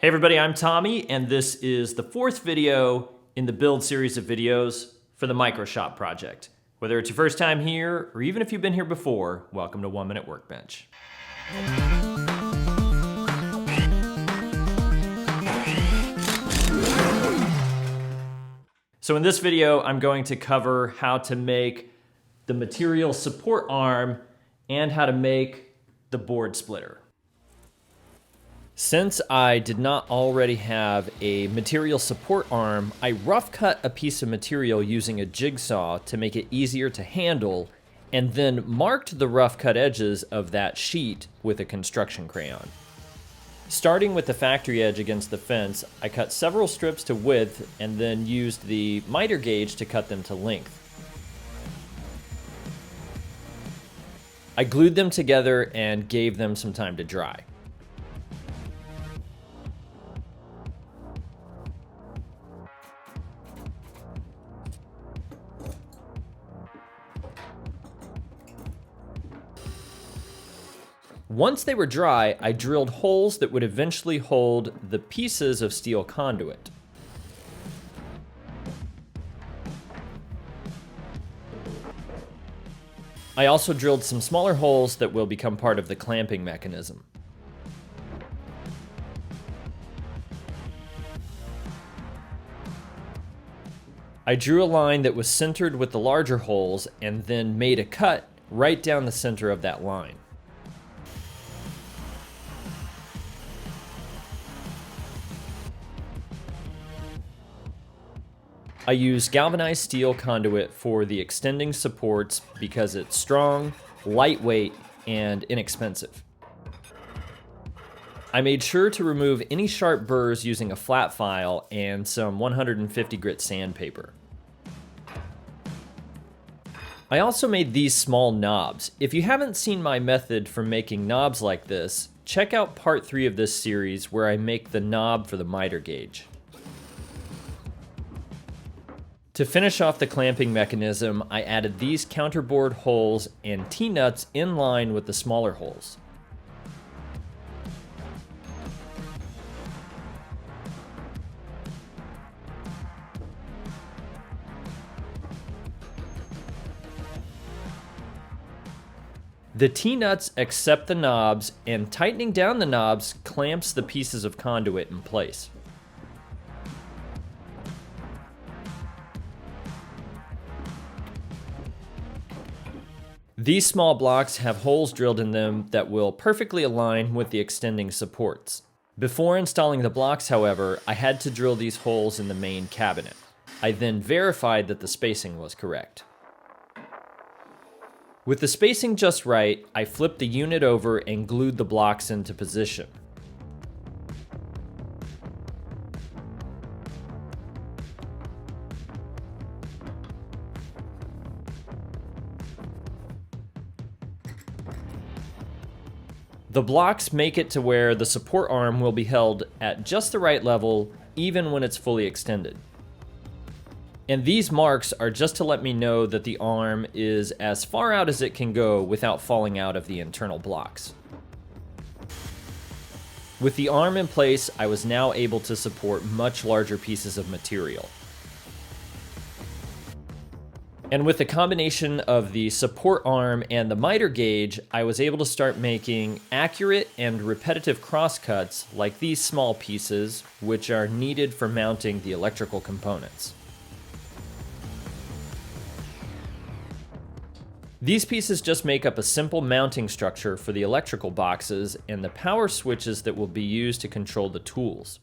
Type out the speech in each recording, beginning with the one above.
Hey everybody, I'm Tommy, and this is the fourth video in the build series of videos for the MicroShop project. Whether it's your first time here, or even if you've been here before, welcome to 1 Minute Workbench. So in this video, I'm going to cover how to make the material support arm and how to make the board splitter. Since I did not already have a material support arm, I rough cut a piece of material using a jigsaw to make it easier to handle, and then marked the rough cut edges of that sheet with a construction crayon. Starting with the factory edge against the fence, I cut several strips to width and then used the miter gauge to cut them to length. I glued them together and gave them some time to dry. Once they were dry, I drilled holes that would eventually hold the pieces of steel conduit. I also drilled some smaller holes that will become part of the clamping mechanism. I drew a line that was centered with the larger holes and then made a cut right down the center of that line. I use galvanized steel conduit for the extending supports because it's strong, lightweight, and inexpensive. I made sure to remove any sharp burrs using a flat file and some 150 grit sandpaper. I also made these small knobs. If you haven't seen my method for making knobs like this, check out part 3 of this series where I make the knob for the miter gauge. To finish off the clamping mechanism, I added these counterbore holes and T-nuts in line with the smaller holes. The T-nuts accept the knobs, and tightening down the knobs clamps the pieces of conduit in place. These small blocks have holes drilled in them that will perfectly align with the extending supports. Before installing the blocks, however, I had to drill these holes in the main cabinet. I then verified that the spacing was correct. With the spacing just right, I flipped the unit over and glued the blocks into position. The blocks make it to where the support arm will be held at just the right level, even when it's fully extended. And these marks are just to let me know that the arm is as far out as it can go without falling out of the internal blocks. With the arm in place, I was now able to support much larger pieces of material. And with the combination of the support arm and the miter gauge, I was able to start making accurate and repetitive crosscuts like these small pieces, which are needed for mounting the electrical components. These pieces just make up a simple mounting structure for the electrical boxes and the power switches that will be used to control the tools.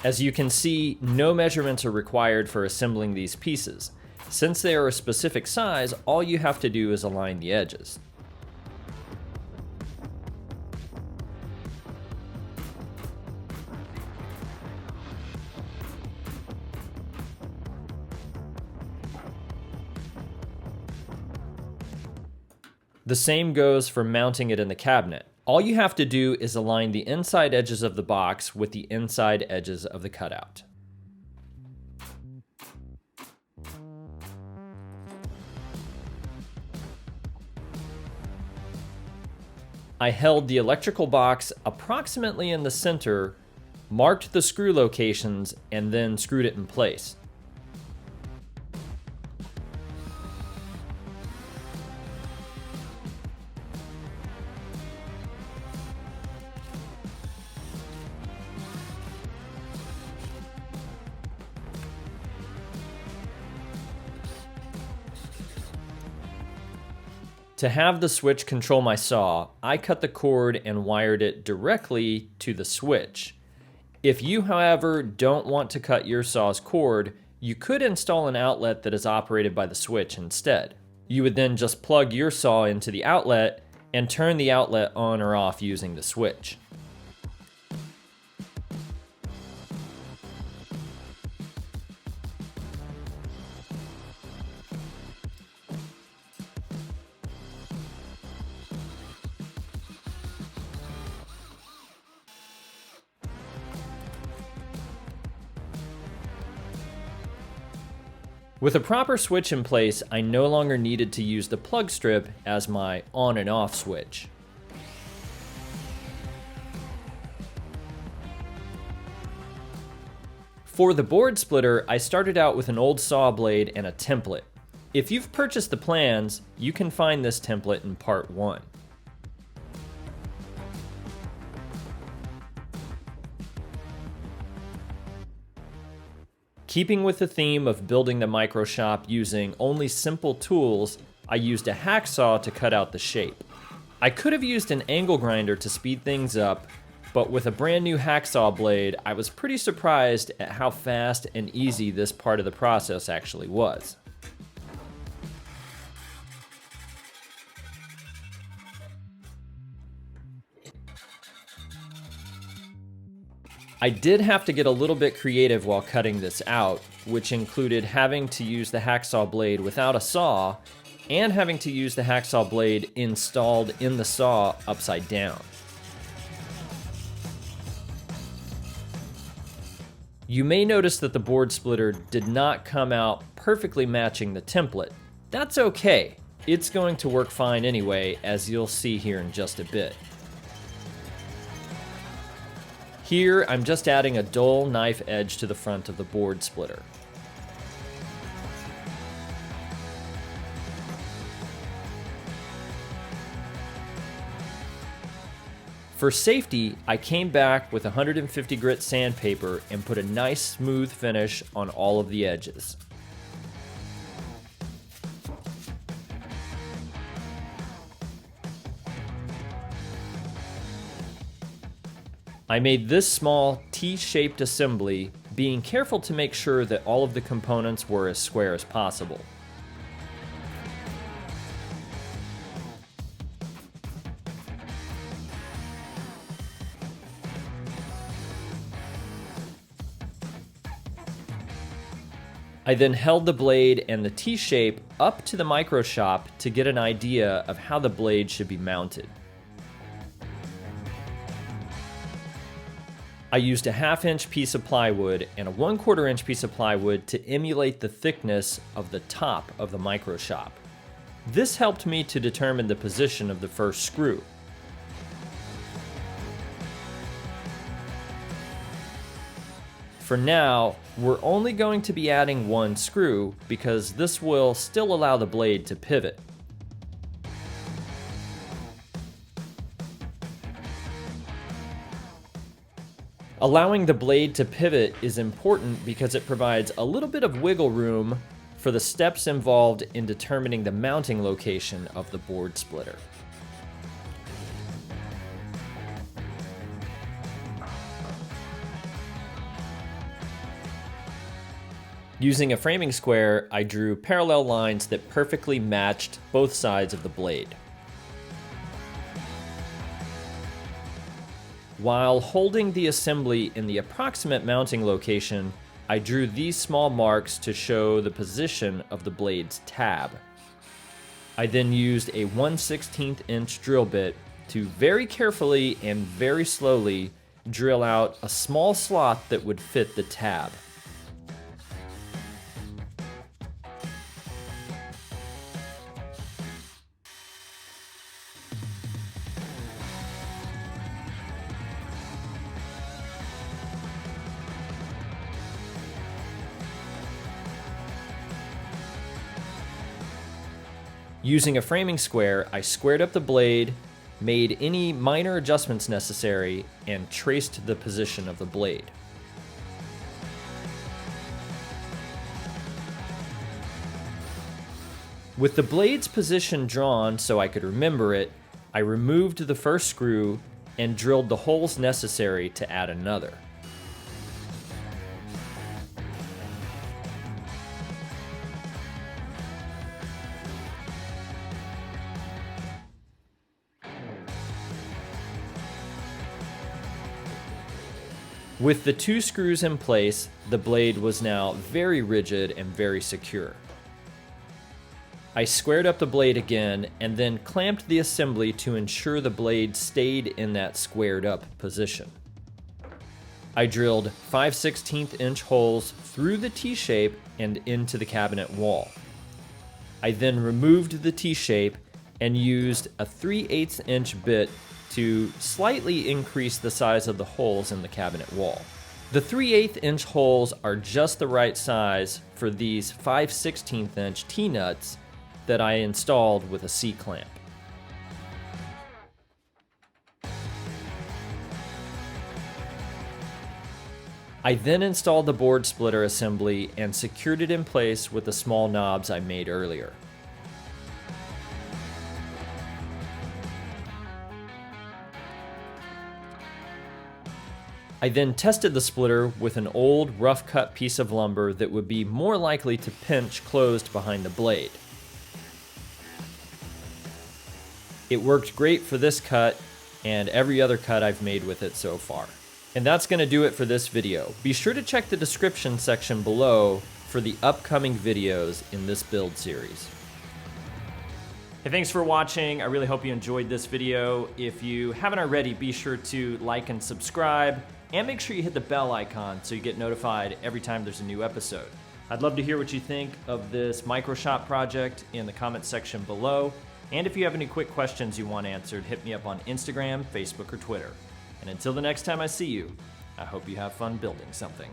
As you can see, no measurements are required for assembling these pieces. Since they are a specific size, all you have to do is align the edges. The same goes for mounting it in the cabinet. All you have to do is align the inside edges of the box with the inside edges of the cutout. I held the electrical box approximately in the center, marked the screw locations, and then screwed it in place. To have the switch control my saw, I cut the cord and wired it directly to the switch. If you, however, don't want to cut your saw's cord, you could install an outlet that is operated by the switch instead. You would then just plug your saw into the outlet and turn the outlet on or off using the switch. With a proper switch in place, I no longer needed to use the plug strip as my on and off switch. For the board splitter, I started out with an old saw blade and a template. If you've purchased the plans, you can find this template in part 1. Keeping with the theme of building the MicroShop using only simple tools, I used a hacksaw to cut out the shape. I could have used an angle grinder to speed things up, but with a brand new hacksaw blade, I was pretty surprised at how fast and easy this part of the process actually was. I did have to get a little bit creative while cutting this out, which included having to use the hacksaw blade without a saw and having to use the hacksaw blade installed in the saw upside down. You may notice that the board splitter did not come out perfectly matching the template. That's okay. It's going to work fine anyway, as you'll see here in just a bit. Here, I'm just adding a dull knife edge to the front of the board splitter. For safety, I came back with 150 grit sandpaper and put a nice smooth finish on all of the edges. I made this small T-shaped assembly, being careful to make sure that all of the components were as square as possible. I then held the blade and the T-shape up to the MicroShop to get an idea of how the blade should be mounted. I used a 1/2 inch piece of plywood and a 1/4 inch piece of plywood to emulate the thickness of the top of the MicroShop. This helped me to determine the position of the first screw. For now, we're only going to be adding one screw because this will still allow the blade to pivot. Allowing the blade to pivot is important because it provides a little bit of wiggle room for the steps involved in determining the mounting location of the board splitter. Using a framing square, I drew parallel lines that perfectly matched both sides of the blade. While holding the assembly in the approximate mounting location, I drew these small marks to show the position of the blade's tab. I then used a 1/16 inch drill bit to very carefully and very slowly drill out a small slot that would fit the tab. Using a framing square, I squared up the blade, made any minor adjustments necessary, and traced the position of the blade. With the blade's position drawn so I could remember it, I removed the first screw and drilled the holes necessary to add another. With the 2 screws in place, the blade was now very rigid and very secure. I squared up the blade again and then clamped the assembly to ensure the blade stayed in that squared up position. I drilled 5/16 inch holes through the T-shape and into the cabinet wall. I then removed the T-shape and used a 3/8 inch bit to slightly increase the size of the holes in the cabinet wall. The 3/8 inch holes are just the right size for these 5/16 inch T-nuts that I installed with a C-clamp. I then installed the board splitter assembly and secured it in place with the small knobs I made earlier. I then tested the splitter with an old rough cut piece of lumber that would be more likely to pinch closed behind the blade. It worked great for this cut and every other cut I've made with it so far. And that's going to do it for this video. Be sure to check the description section below for the upcoming videos in this build series. Hey, thanks for watching. I really hope you enjoyed this video. If you haven't already, be sure to like and subscribe, and make sure you hit the bell icon so you get notified every time there's a new episode. I'd love to hear what you think of this MicroShop project in the comments section below. And if you have any quick questions you want answered, hit me up on Instagram, Facebook, or Twitter. And until the next time I see you, I hope you have fun building something.